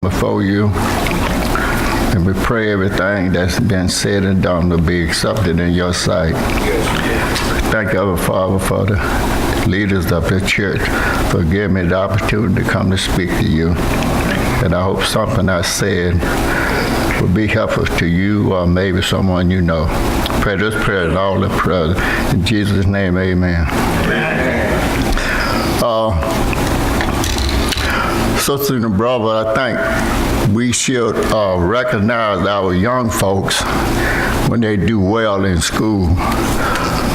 before you, and we pray everything that's been said and done will be accepted in your sight. Thank you, our Father, for the leaders of the church for giving me the opportunity to come to speak to you. And I hope something I said will be helpful to you or maybe someone you know. Pray this prayer and all the prayers. In Jesus' name, amen. Sisters and brothers, I think we should recognize our young folks when they do well in school,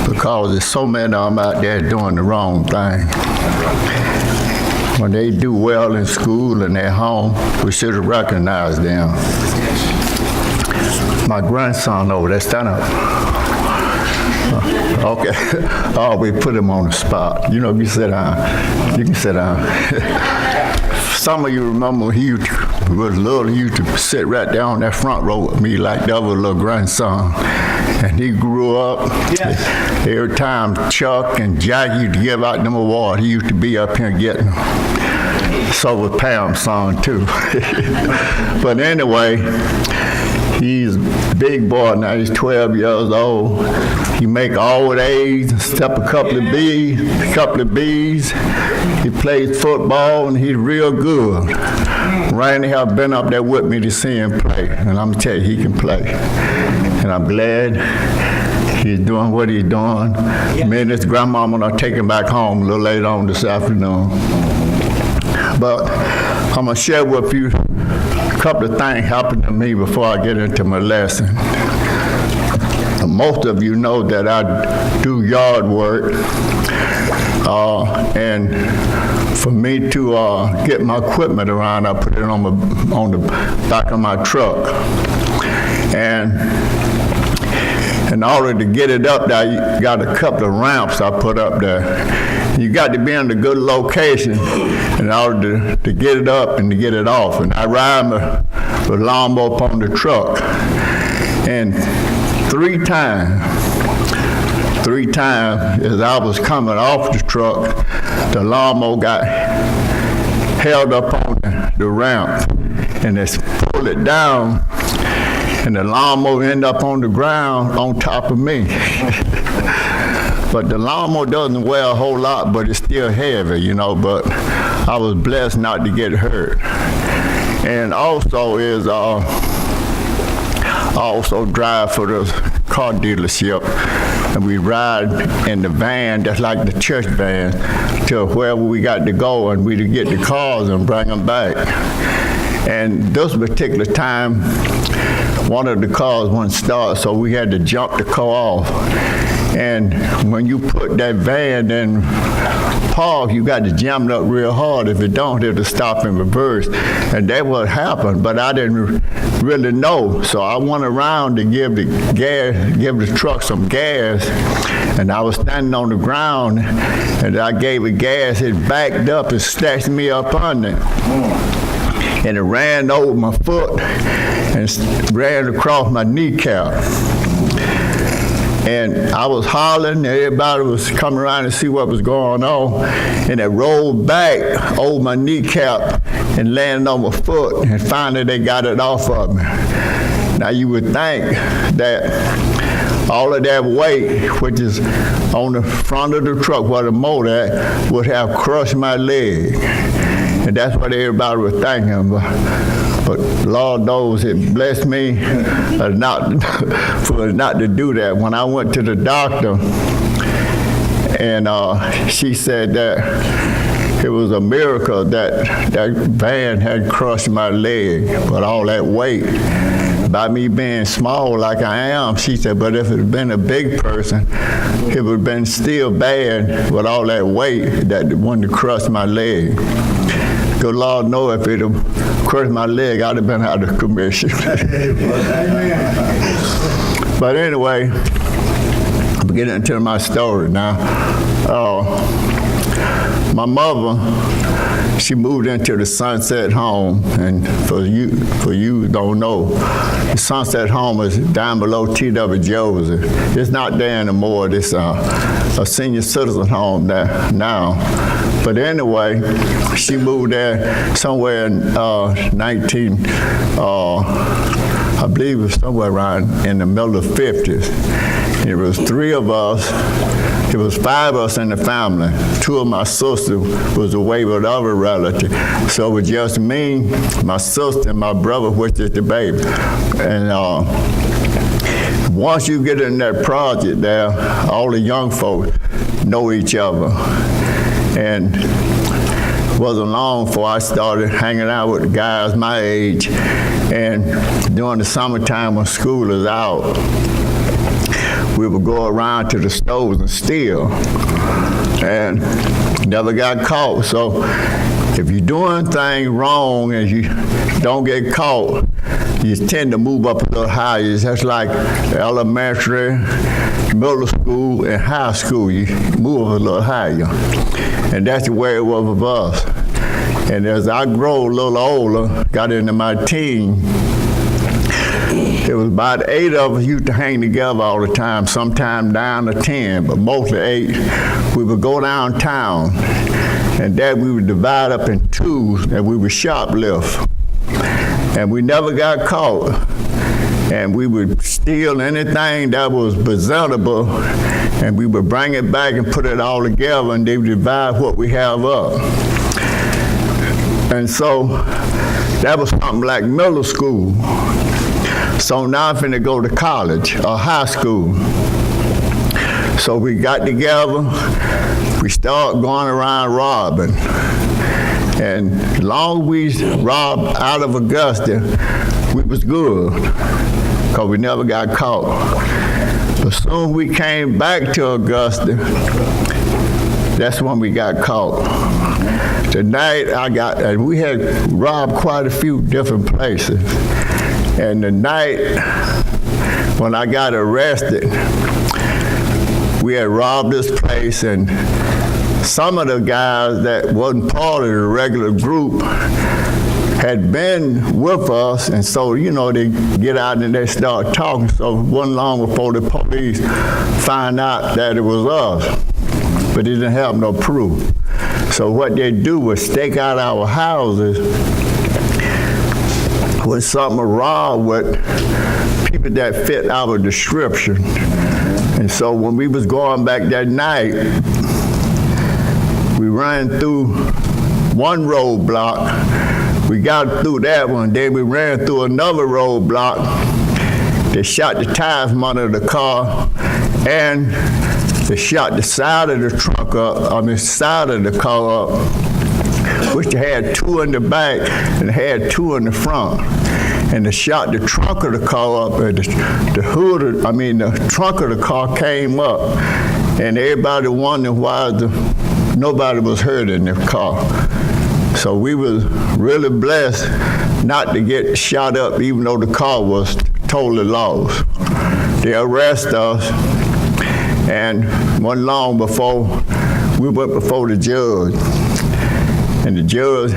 because there's so many of them out there doing the wrong thing. When they do well in school and at home, we should recognize them. My grandson over there, stand up. Okay. Oh, we put him on the spot. You know, if you sit down, you can sit down. Some of you remember when he was little, he used to sit right there on that front row with me like that was a little grandson. And he grew up. Yes. Every time Chuck and Jack used to give out them awards, he used to be up here getting them. So was Pam's son too. But anyway, he's a big boy now. He's 12 years old. He make all with A's and step a couple of B's. He plays football and he's real good. Randy have been up there with me to see him play, and I'm tell you, he can play. And I'm glad he's doing what he's doing. Me and his grandmama are taking back home a little later on this afternoon. But I'm gonna share with you a couple of things happened to me before I get into my lesson. Most of you know that I do yard work, and for me to get my equipment around, I put it on the back of my truck. And in order to get it up there, you got a couple of ramps I put up there. You got to be in a good location in order to get it up and to get it off. And I ride the lawnmower up on the truck. And three times as I was coming off the truck, the lawnmower got held up on the ramp, and they pulled it down, and the lawnmower ended up on the ground on top of me. But the lawnmower doesn't weigh a whole lot, but it's still heavy, you know, but I was blessed not to get hurt. And also I also drive for the car dealership, and we ride in the van, that's like the church van, to wherever we got to go, and we to get the cars and bring them back. And this particular time, one of the cars wouldn't start, so we had to jump the car off. And when you put that van in park, you got to jam it up real hard. If it don't, it'll stop in reverse. And that's what happened, but I didn't really know. So I went around to give the truck some gas, and I was standing on the ground, and I gave it gas. It backed up and snatched me up under it. And it ran over my foot and ran across my kneecap. And I was hollering, everybody was coming around to see what was going on, and it rolled back over my kneecap and landed on my foot, and finally they got it off of me. Now you would think that all of that weight, which is on the front of the truck where the motor at, would have crushed my leg. And that's what everybody was thinking. But Lord knows it blessed me not to do that. When I went to the doctor, and she said that it was a miracle that that van had crushed my leg, but all that weight, by me being small like I am, she said, but if it had been a big person, it would have been still bad with all that weight that wanted to crush my leg. Good Lord knows if it had crushed my leg, I'd have been out of commission. But anyway, I'm getting into my story now. my mother, she moved into the Sunset Home, and for you who don't know, the Sunset Home is down below T.W. Joseph. It's not there anymore. It's a senior citizen home there now. But anyway, she moved there somewhere in I believe it was somewhere around in the middle of the 50s. And it was 3 of us. It was 5 of us in the family. 2 of my sisters was away with other relatives. So it was just me, my sister, and my brother, which is the baby. And once you get in that project there, all the young folks know each other. And it wasn't long before I started hanging out with the guys my age. And during the summertime when school is out, we would go around to the stores and steal, and never got caught. So if you're doing things wrong and you don't get caught, you tend to move up a little higher. It's just like elementary, middle school, and high school. You move a little higher. And that's the way it was with us. And as I grow a little older, got into my teens, it was about 8 of us used to hang together all the time, sometimes down to 10, but mostly 8. We would go downtown, and then we would divide up in 2s, and we would shoplift. And we never got caught. And we would steal anything that was presentable, and we would bring it back and put it all together, and they would divide what we have up. And so that was something like middle school. So now I'm finna go to college or high school. So we got together, we started going around robbing. And as long as we robbed out of Augusta, we was good, because we never got caught. But soon we came back to Augusta, that's when we got caught. The night and we had robbed quite a few different places. And the night when I got arrested, we had robbed this place, and some of the guys that wasn't part of the regular group had been with us, and so, they get out and they start talking. So it wasn't long before the police found out that it was us, but they didn't have no proof. So what they do was stake out our houses with something wrong with people that fit our description. And so when we was going back that night, we ran through one roadblock. We got through that one, then we ran through another roadblock. They shot the tires from under the car, and they shot the side of the trunk up, side of the car up, which had 2 in the back and had 2 in the front. And they shot the trunk of the car up, and the trunk of the car came up, and everybody wondered why nobody was hurt in the car. So we was really blessed not to get shot up, even though the car was totally lost. They arrested us, and wasn't long before we went before the judge. And the judge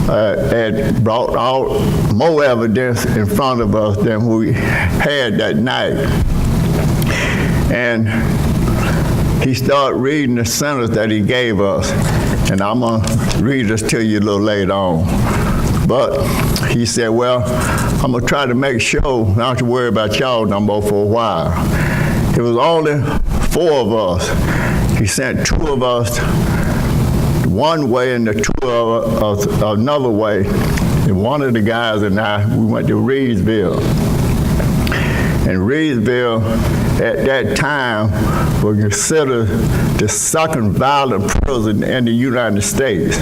had brought out more evidence in front of us than we had that night. And he started reading the sentence that he gave us. And I'm going to read this to you a little later on. But he said, well, I'm going to try to make sure not to have to worry about y'all no more for a while. It was only 4 of us. He sent 2 of us one way and the 2 of us another way. And one of the guys and I, we went to Reedsville. And Reedsville, at that time, was considered the second violent prison in the United States.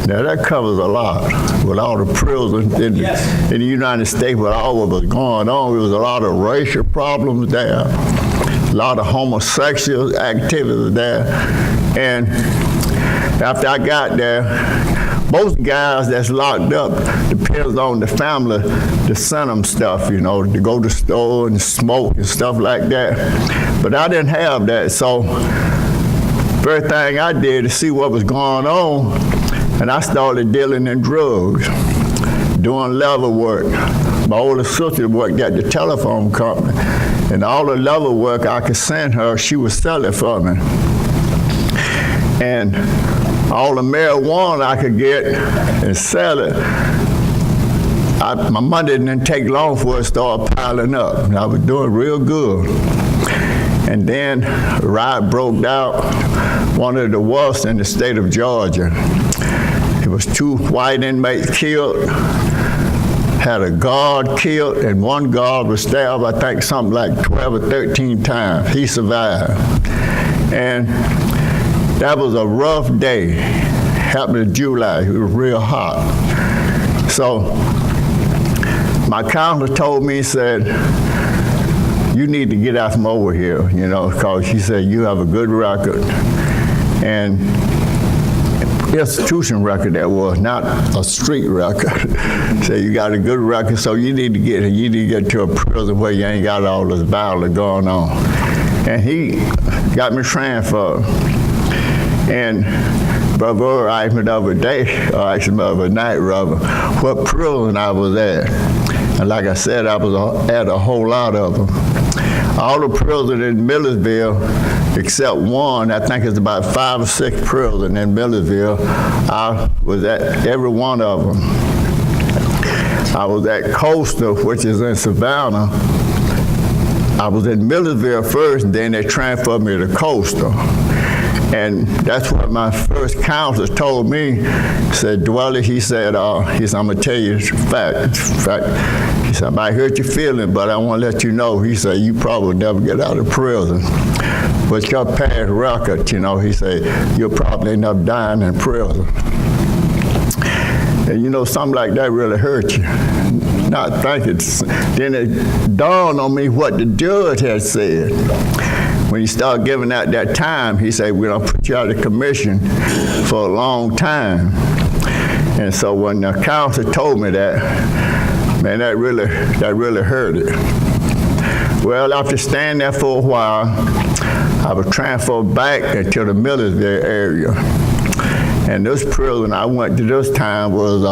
Now that covers a lot. With all the prisons in the United States, with all what was going on, there was a lot of racial problems there, a lot of homosexual activities there. And after I got there, most guys that's locked up, depends on the family to send them stuff, to go to the store and smoke and stuff like that. But I didn't have that, so First thing I did to see what was going on, and I started dealing in drugs, doing level work. My older sister worked at the telephone company, and all the level work I could send her, she would sell it for me. And all the marijuana I could get and sell it, my money didn't take long for it to start piling up. And I was doing real good. And then a riot broke out, one of the worst in the state of Georgia. It was 2 white inmates killed, had a guard killed, and one guard was stabbed, I think something like 12 or 13 times. He survived. And that was a rough day. Happened in July. It was real hot. So my counselor told me, he said, you need to get out from over here, you know, because she said, you have a good record. And institution record that was, not a street record. So you got a good record, so you need to get to a prison where you ain't got all this violence going on. And he got me transferred. And Brother asked me the other day, or asked me the other night, rather, what prison I was at. And like I said, I was at a whole lot of them. All the prisons in Millersville, except one, I think it's about 5 or 6 prisons in Millersville, I was at every one of them. I was at Augusta, which is in Savannah. I was in Millersville first, and then they transferred me to Augusta. And that's what my first counselor told me. He said, Dwelly, he said, I'm gonna tell you the fact. He said, I might hurt your feelings, but I want to let you know. He said, you probably never get out of prison. But your past record, you know, he said, you'll probably end up dying in prison. And you know, something like that really hurt you. Not thinking. Then it dawned on me what the judge had said. When he started giving out that time, he said, we're gonna put you out of commission for a long time. And so when the counselor told me that, man, that really hurt it. Well, after staying there for a while, I was transferred back into the Millersville area. And this prison I went to this time was,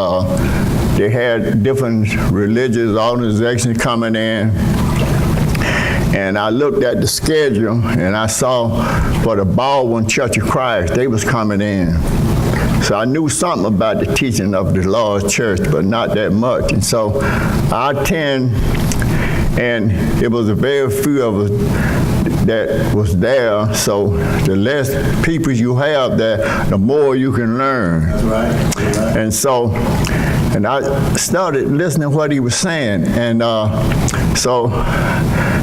they had different religious organizations coming in. And I looked at the schedule and I saw for the Baldwin Church of Christ, they was coming in. So I knew something about the teaching of the Lord's church, but not that much. And so I attend, and it was a very few of us that was there. So the less people you have there, the more you can learn. That's right. And so, and I started listening to what he was saying. And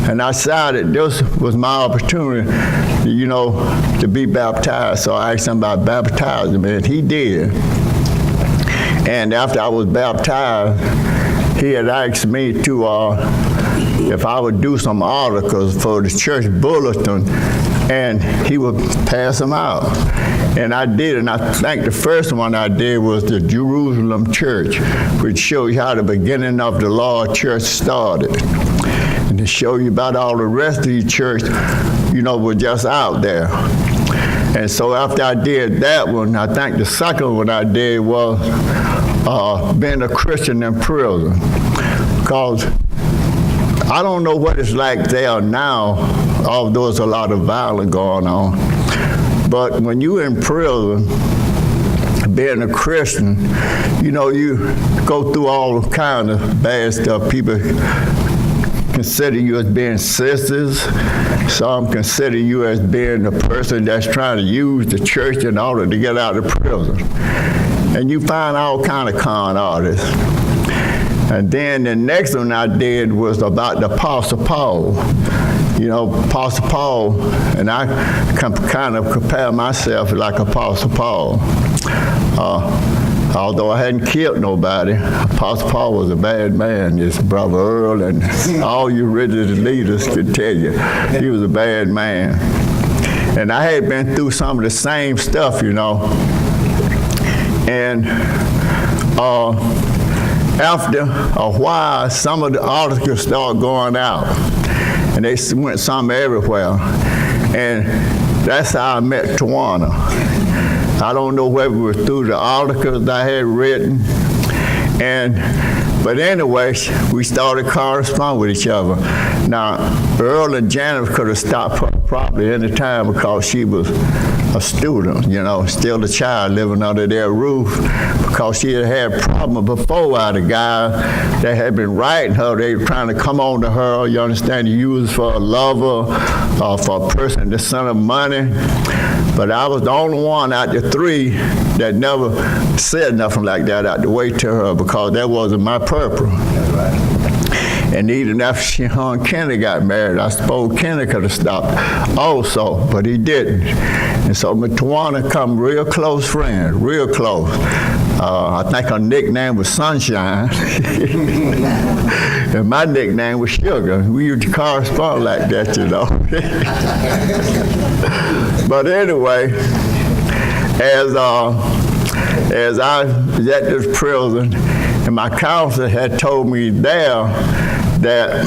and I decided this was my opportunity, you know, to be baptized. So I asked him about baptizing me, and he did. And after I was baptized, he had asked me to, if I would do some articles for the church bulletin, and he would pass them out. And I did, and I think the first one I did was the Jerusalem Church, which shows you how the beginning of the Lord's church started. And to show you about all the rest of the church, you know, was just out there. And so after I did that one, I think the second one I did was being a Christian in prison. Because I don't know what it's like there now, although there's a lot of violence going on. But when you're in prison, being a Christian, you know, you go through all kinds of bad stuff. People consider you as being sisters. Some consider you as being the person that's trying to use the church in order to get out of prison. And you find all kind of con artists. And then the next one I did was about the Apostle Paul. You know, Apostle Paul, and I kind of compare myself like Apostle Paul. Although I hadn't killed nobody, Apostle Paul was a bad man. This Brother Earl and all you religious leaders could tell you, he was a bad man. And I had been through some of the same stuff, you know. And after a while, some of the articles started going out, and they went some everywhere. And that's how I met Tawana. I don't know whether it was through the articles I had written, but anyway, we started corresponding with each other. Now, Earl and Janet could have stopped her probably any time because she was a student, still a child living under their roof, because she had had problems before with the guy that had been writing her. They were trying to come on to her, you understand, to use for a lover or for a person to send her money. But I was the only one out of the three that never said nothing like that out the way to her, because that wasn't my purpose. That's right. And even after she and Kenny got married, I suppose Kenny could have stopped also, but he didn't. And so me and Tawana come real close friends, real close. I think her nickname was Sunshine, and my nickname was Sugar. We used to correspond like that, But anyway, as I was at this prison, and my counselor had told me there that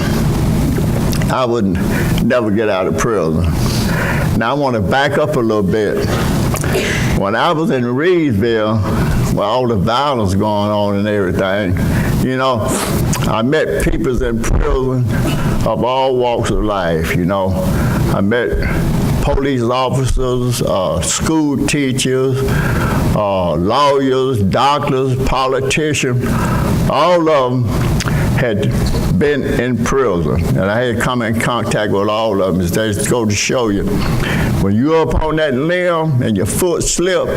I would never get out of prison. Now I want to back up a little bit. When I was in Reedsville, with all the violence going on and everything, I met people in prison of all walks of life, I met police officers, school teachers, lawyers, doctors, politicians. All of them had been in prison, and I had come in contact with all of them. They just go to show you, when you're up on that limb and your foot slip,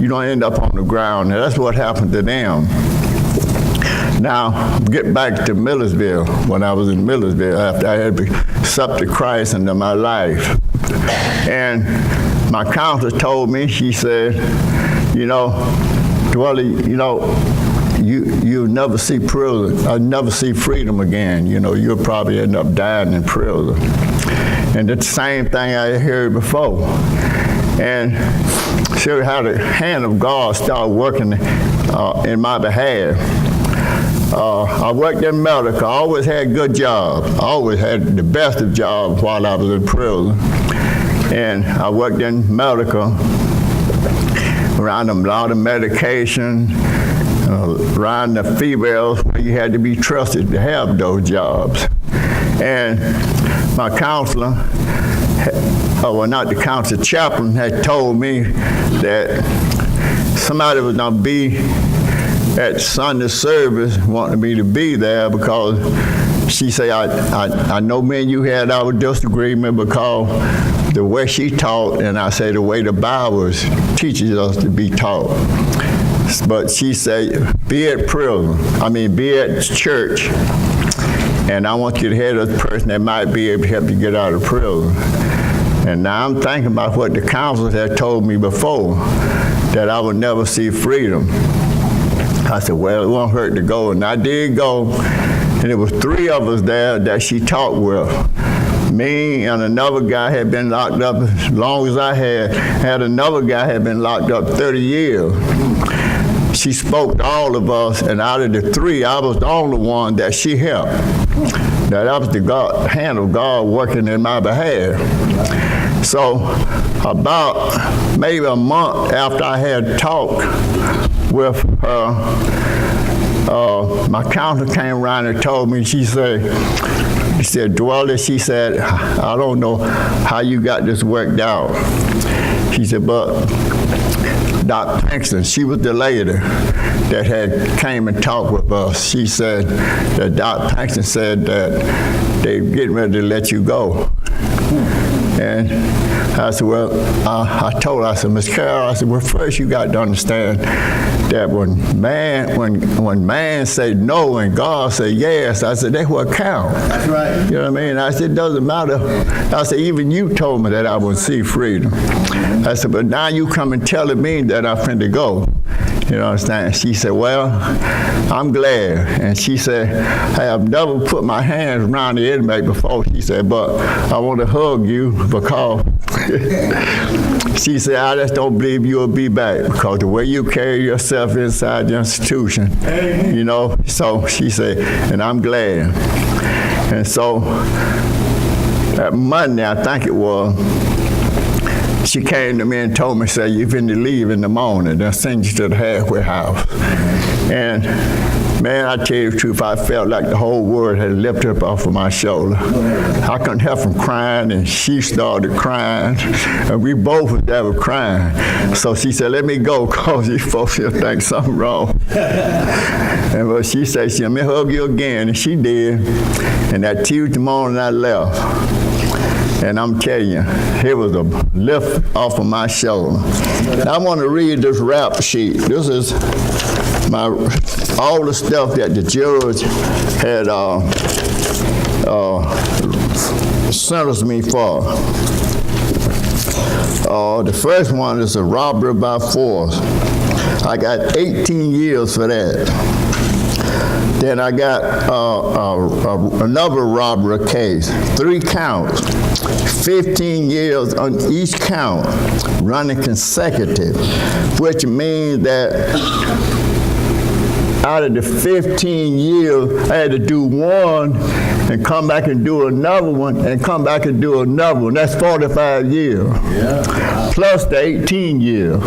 you don't end up on the ground. And that's what happened to them. Now, get back to Millersville. When I was in Millersville, after I had accepted Christ into my life, and my counselor told me, she said, Dwelly, you'll never see prison. I'll never see freedom again. You'll probably end up dying in prison. And that's the same thing I heard before. And show you how the hand of God started working in my behalf. I worked in medical. I always had good jobs. I always had the best of jobs while I was in prison. And I worked in medical, around a lot of medication, around the females where you had to be trusted to have those jobs. And my counselor, not the counselor, chaplain had told me that somebody was going to be at Sunday service wanting me to be there, because she said, I know me and you had our disagreement because the way she taught, and I say the way the Bible teaches us to be taught. But she said, be at church, and I want you to have a person that might be able to help you get out of prison. And now I'm thinking about what the counselors had told me before, that I would never see freedom. I said, well, it won't hurt to go. And I did go, and there was 3 of us there that she talked with. Me and another guy had been locked up as long as I had another guy had been locked up 30 years. She spoke to all of us, and out of the 3, I was the only one that she helped. Now, that was the hand of God working in my behalf. So about maybe a month after I had talked with her, my counselor came around and told me, she said, Dwelly, she said, I don't know how you got this worked out. She said, but Dr. Pinkston, she was the lady that had came and talked with us. She said that Dr. Pinkston said that they're getting ready to let you go. And I said, well, I told her, I said, Miss Carroll, I said, well, first you got to understand that when man say no and God say yes, I said, that's what counts. That's right. You know what I mean? I said, it doesn't matter. I said, even you told me that I would see freedom. I said, but now you come and telling me that I'm finna go. You know what I'm saying? She said, well, I'm glad. And she said, I have never put my hands around the inmate before. She said, but I want to hug you because she said, I just don't believe you'll be back because the way you carry yourself inside the institution, you know. So she said, and I'm glad. And so that Monday, I think it was, she came to me and told me, say, you finna leave in the morning. They'll send you to the halfway house. And man, I tell you the truth, I felt like the whole world had lifted up off of my shoulder. I couldn't help from crying, and she started crying, and we both was ever crying. So she said, let me go, because you folks will think something wrong. And but she said, let me hug you again, and she did. And that Tuesday morning I left. And I'm telling you, it was a lift off of my shoulder. I want to read this rap sheet. This is all the stuff that the judge had sentenced me for. The first one is a robbery by force. I got 18 years for that. Then I got another robbery case, 3 counts, 15 years on each count, running consecutive, which means that out of the 15 years, I had to do one and come back and do another one and come back and do another one. That's 45 years. Yeah. Plus the 18 years.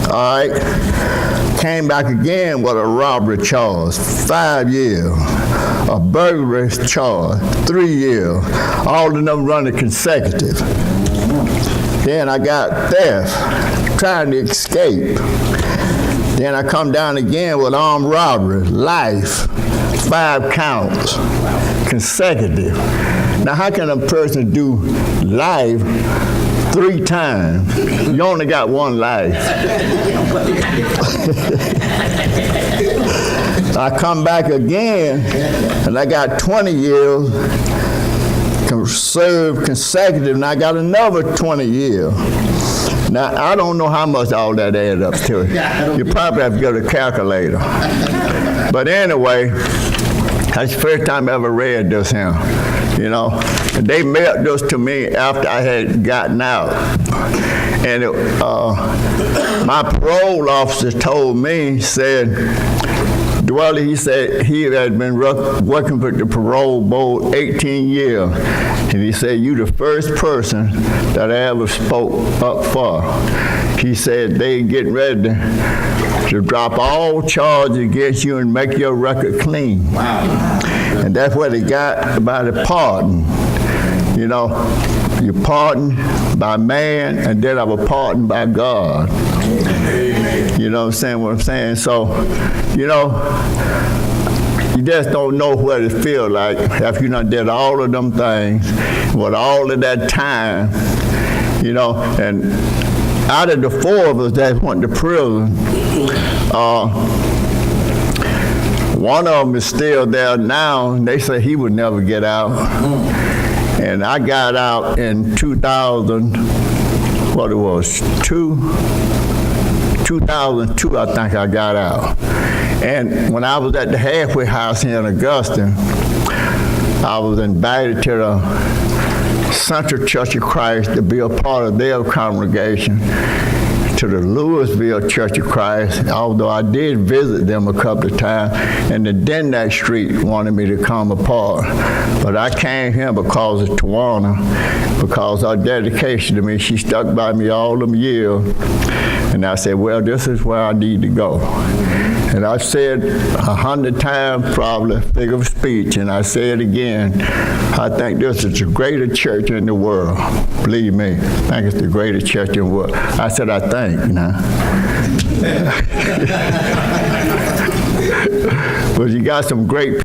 All right. Came back again with a robbery charge, 5 years. A burglary charge, 3 years. All of them running consecutive. Then I got theft, trying to escape. Then I come down again with armed robbery, life, 5 counts, consecutive. Now how can a person do life 3 times? You only got 1 life. I come back again, and I got 20 years served consecutive, and I got another 20 years. Now, I don't know how much all that adds up to. You probably have to get a calculator. But anyway, that's the first time I ever read this here. You know, and they mailed this to me after I had gotten out. And my parole officer told me, said, Dwelly, he said he had been working with the parole board 18 years. And he said, you the first person that I ever spoke up for. He said, they getting ready to drop all charges against you and make your record clean. Wow. And that's what they got about a pardon. You know, you pardon by man, and then I was pardoned by God. You know what I'm saying? So, you know, you just don't know what it feels like after you done did all of them things with all of that time, you know. And out of the 4 of us that went to prison, one of them is still there now, and they say he would never get out. And I got out in 2002, I think I got out. And when I was at the halfway house here in Augusta, I was invited to the Central Church of Christ to be a part of their congregation, to the Louisville Church of Christ, although I did visit them a couple of times, and the Denneck Street wanted me to come apart. But I came here because of Tawana, because her dedication to me. She stuck by me all them years. And I said, well, this is where I need to go. And I said 100 times probably, figure of speech, and I say it again, I think this is the greatest church in the world. Believe me, I think it's the greatest church in the world. I said, I think, you know. But you got some great